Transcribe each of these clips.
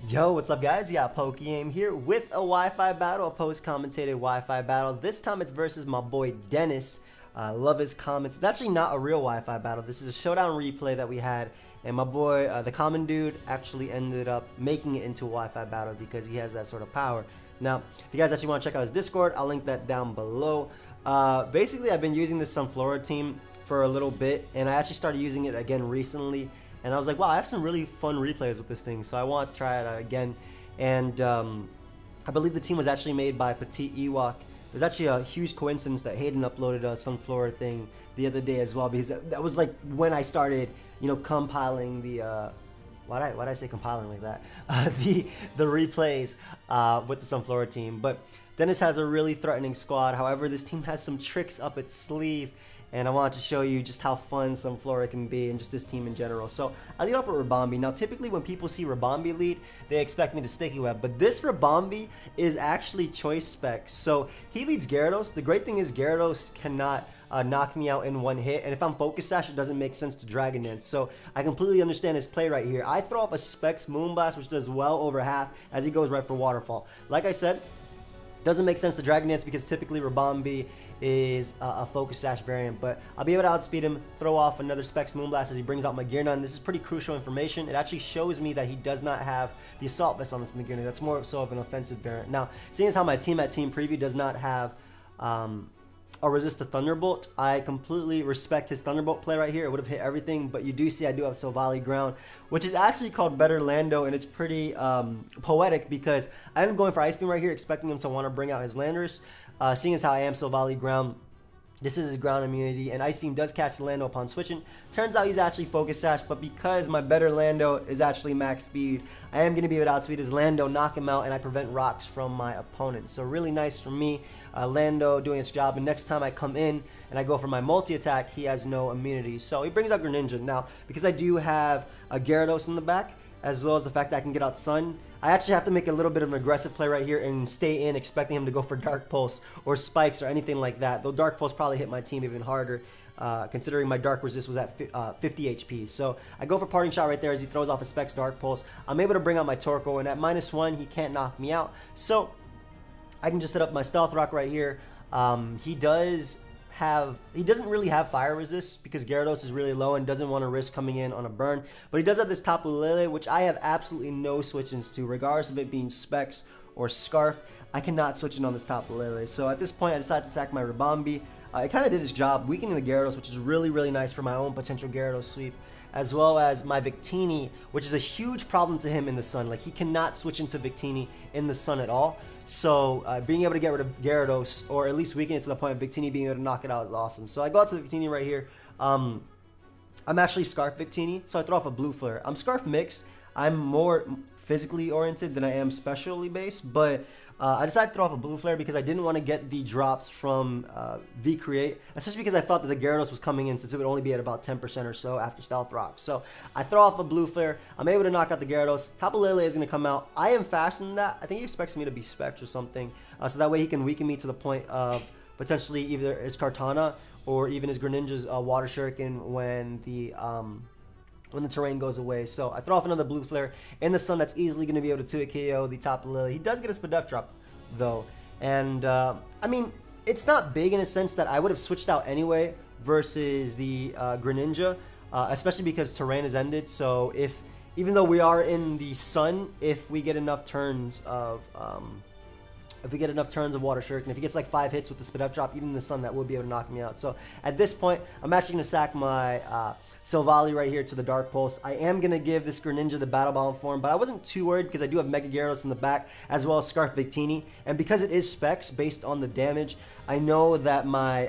Yo, what's up guys? You got PokeaimMD here with a Wi-Fi battle, a post-commentated Wi-Fi battle. This time it's versus my boy Dennis. I love his comments. It's actually not a real Wi-Fi battle. This is a showdown replay that we had, and my boy, the common dude, actually ended up making it into a Wi-Fi battle because he has that sort of power. Now, if you guys actually want to check out his Discord, I'll link that down below. Basically, I've been using this SUNFLORA team for a little bit, and I actually started using it again recently. And I was like, wow, I have some really fun replays with this thing, so I want to try it out again. And I believe the team was actually made by Petite Ewok. It was actually a huge coincidence that Hayden uploaded a SUNFLORA thing the other day as well, because that was like when I started, you know, compiling the why'd I say compiling like that? The replays with the SUNFLORA team. But Dennis has a really threatening squad. However, this team has some tricks up its sleeve, and I wanted to show you just how fun SUNFLORA can be and just this team in general. So I lead off with Rabombi. Now typically when people see Rabombi lead, they expect me to Sticky Web, but this Rabombi is actually choice specs. So he leads Gyarados. The great thing is Gyarados cannot knock me out in one hit, and if I'm Focus Sash, it doesn't make sense to Dragon Dance. So I completely understand his play right here. I throw off a Specs Moonblast, which does well over half as he goes right for Waterfall. Like I said, doesn't make sense to Dragon Dance because typically Rabombi is a Focus Sash variant, but I'll be able to outspeed him, throw off another Specs Moonblast as he brings out Magearna, and this is pretty crucial information. It actually shows me that he does not have the Assault Vest on this Magearna. That's more so of an offensive variant. Now, seeing as how my team at Team Preview does not have a resist to Thunderbolt, I completely respect his Thunderbolt play right here. It would have hit everything, but you do see I do have Silvally Ground, which is actually called Better Lando, and it's pretty poetic because I am going for Ice Beam right here, expecting him to want to bring out his Landorus. Seeing as how I am Silvally Ground, this is his ground immunity, and Ice Beam does catch the Lando upon switching. Turns out he's actually Focus Sash, but because my better Lando is actually max speed, I am going to be able to outspeed his Lando, knock him out, and I prevent rocks from my opponent. So really nice for me, Lando doing its job, and next time I come in and I go for my multi-attack, he has no immunity. So he brings out Greninja. Now, because I do have a Gyarados in the back, as well as the fact that I can get out Sun, I actually have to make a little bit of an aggressive play right here and stay in, expecting him to go for Dark Pulse or Spikes or anything like that. Though Dark Pulse probably hit my team even harder, considering my Dark Resist was at 50 HP. So I go for Parting Shot right there as he throws off a Specs Dark Pulse. I'm able to bring out my Torkoal, and at -1, he can't knock me out. So I can just set up my Stealth Rock right here. He doesn't really have fire resist because Gyarados is really low and doesn't want to risk coming in on a burn, but he does have this Tapu Lele, which I have absolutely no switch-ins to, regardless of it being Specs or Scarf. I cannot switch in on this Tapu Lele. So at this point, I decided to sack my Rabombi. It kind of did its job, weakening the Gyarados, which is really, really nice for my own potential Gyarados sweep, as well as my Victini, which is a huge problem to him in the sun. Like, he cannot switch into Victini in the sun at all. So being able to get rid of Gyarados, or at least weaken it to the point of Victini being able to knock it out, is awesome. So I go out to Victini right here. I'm actually Scarf Victini, so I throw off a Blue Flare. I'm Scarf mixed. I'm more physically oriented than I am specially based, but I decided to throw off a Blue Flare because I didn't want to get the drops from V-Create, especially because I thought that the Gyarados was coming in, since it would only be at about 10% or so after Stealth Rock. So I throw off a Blue Flare. I'm able to knock out the Gyarados. Tapu Lele is going to come out. I am faster than that. I think he expects me to be Specs or something, so that way he can weaken me to the point of potentially either his Kartana or even his Greninja's Water Shuriken when the terrain goes away. So I throw off another Blue Flare in the sun that's easily going to be able to 2-hit KO the Tapu Lele. He does get a Spadef drop though, and I mean, it's not big in a sense that I would have switched out anyway versus the Greninja, especially because terrain is ended. So even though we are in the sun, if we get enough turns of Water Shuriken, if he gets like 5 hits with the Spadef drop, even in the sun, that will be able to knock me out. So at this point, I'm actually going to sack my Silvally right here to the Dark Pulse. I am going to give this Greninja the Battle Ball form, but I wasn't too worried because I do have Mega Gyarados in the back, as well as Scarf Victini. And because it is Specs based on the damage, I know that my,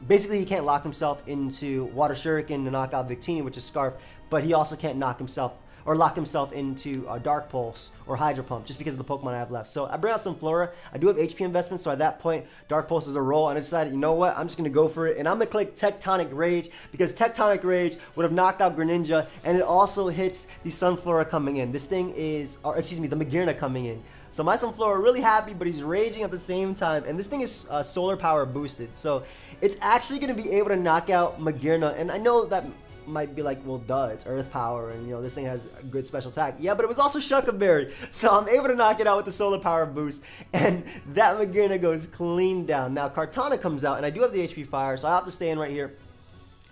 basically he can't lock himself into Water Shuriken to knock out Victini, which is Scarf, but he also can't knock himself or lock himself into Dark Pulse or Hydro Pump just because of the Pokemon I have left. So I bring out SUNFLORA. I do have HP investment, so at that point, Dark Pulse is a roll, and I decided, you know what, I'm just going to go for it, and I'm going to click Tectonic Rage because Tectonic Rage would have knocked out Greninja, and it also hits the SUNFLORA coming in. This thing is, or excuse me, the Magearna coming in. So my SUNFLORA really happy, but he's raging at the same time, and this thing is solar power boosted, so it's actually going to be able to knock out Magearna, and I know that might be like, well, duh, it's Earth Power, and you know this thing has a good special attack. Yeah, but it was also Shucka Berry, so I'm able to knock it out with the Solar Power boost, and that Magearna goes clean down. Now Kartana comes out, and I do have the HP Fire, so I have to stay in right here,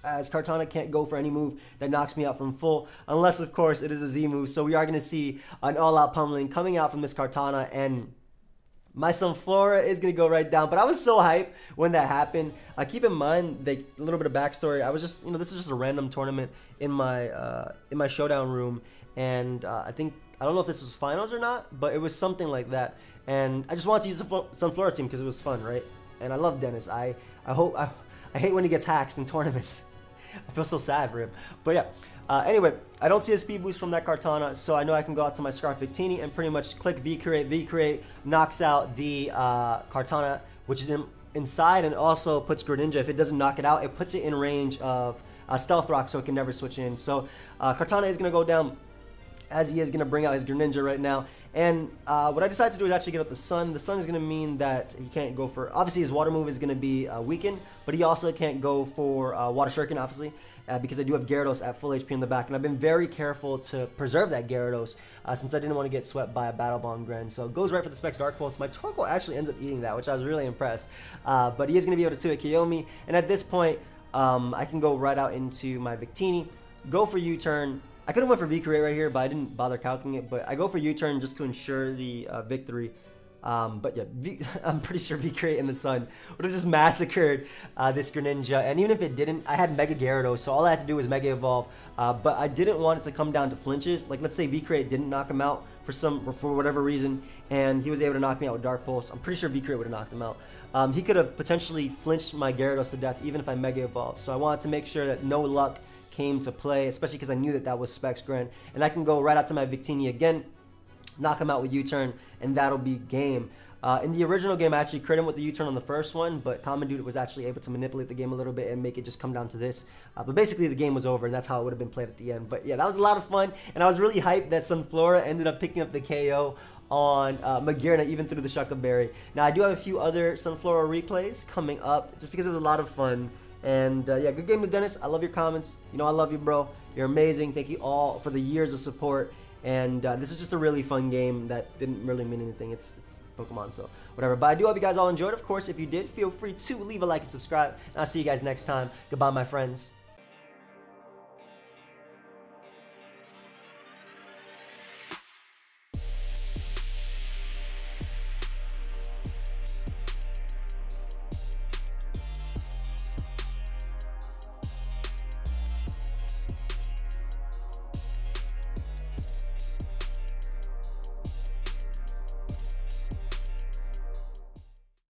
as Kartana can't go for any move that knocks me out from full, unless of course it is a Z move. So we are going to see an all-out pummeling coming out from this Kartana, and my Sunflora is going to go right down. But I was so hyped when that happened. Keep in mind, a little bit of backstory. I was just, you know, this is just a random tournament in my showdown room. And I don't know if this was finals or not, but it was something like that. And I just wanted to use the Sunflora team because it was fun, right? And I love Dennis. I hate when he gets hacks in tournaments. I feel so sad for him. But yeah. Anyway, I don't see a speed boost from that Kartana, so I know I can go out to my Scarf Victini and pretty much click V-Create. V-Create knocks out the Kartana, which is inside, and also puts Greninja. If it doesn't knock it out, it puts it in range of Stealth Rock, so it can never switch in. So Kartana is going to go down, as he is going to bring out his Greninja right now. And what I decided to do is actually get up the Sun. The Sun is going to mean that he can't go for... Obviously, his Water move is going to be weakened, but he also can't go for Water Shuriken, obviously, because I do have Gyarados at full HP in the back. And I've been very careful to preserve that Gyarados since I didn't want to get swept by a Battle Bond Gren. So it goes right for the Specs Dark Pulse. My Torkoal actually ends up eating that, which I was really impressed. But he is going to be able to 2-hit KO me. And at this point, I can go right out into my Victini, go for U-turn. I could have went for V-Create right here, but I didn't bother calculating it. But I go for U-turn just to ensure the victory. But yeah, I'm pretty sure V-Create in the Sun would have just massacred this Greninja. And even if it didn't, I had Mega Gyarados, so all I had to do was Mega Evolve. But I didn't want it to come down to flinches. Like, let's say V-Create didn't knock him out for whatever reason, and he was able to knock me out with Dark Pulse. I'm pretty sure V-Create would have knocked him out. He could have potentially flinched my Gyarados to death even if I Mega Evolved. So I wanted to make sure that no luck came to play, especially because I knew that that was Specs Gren. And I can go right out to my Victini again, knock him out with U-turn, and that'll be game. In the original game, I actually crit him with the U-turn on the first one, but CommonDude was actually able to manipulate the game a little bit and make it just come down to this. But basically, the game was over, and that's how it would have been played at the end. But yeah, that was a lot of fun, and I was really hyped that Sunflora ended up picking up the KO on Magearna, even through the Shucka Berry. Now, I do have a few other Sunflora replays coming up, just because it was a lot of fun. And yeah, good game to Dennis. I love your comments. You know I love you, bro. You're amazing. Thank you all for the years of support. And this was just a really fun game that didn't really mean anything. It's Pokemon, so whatever. But I do hope you guys all enjoyed. Of course, if you did, feel free to leave a like and subscribe. And I'll see you guys next time. Goodbye, my friends.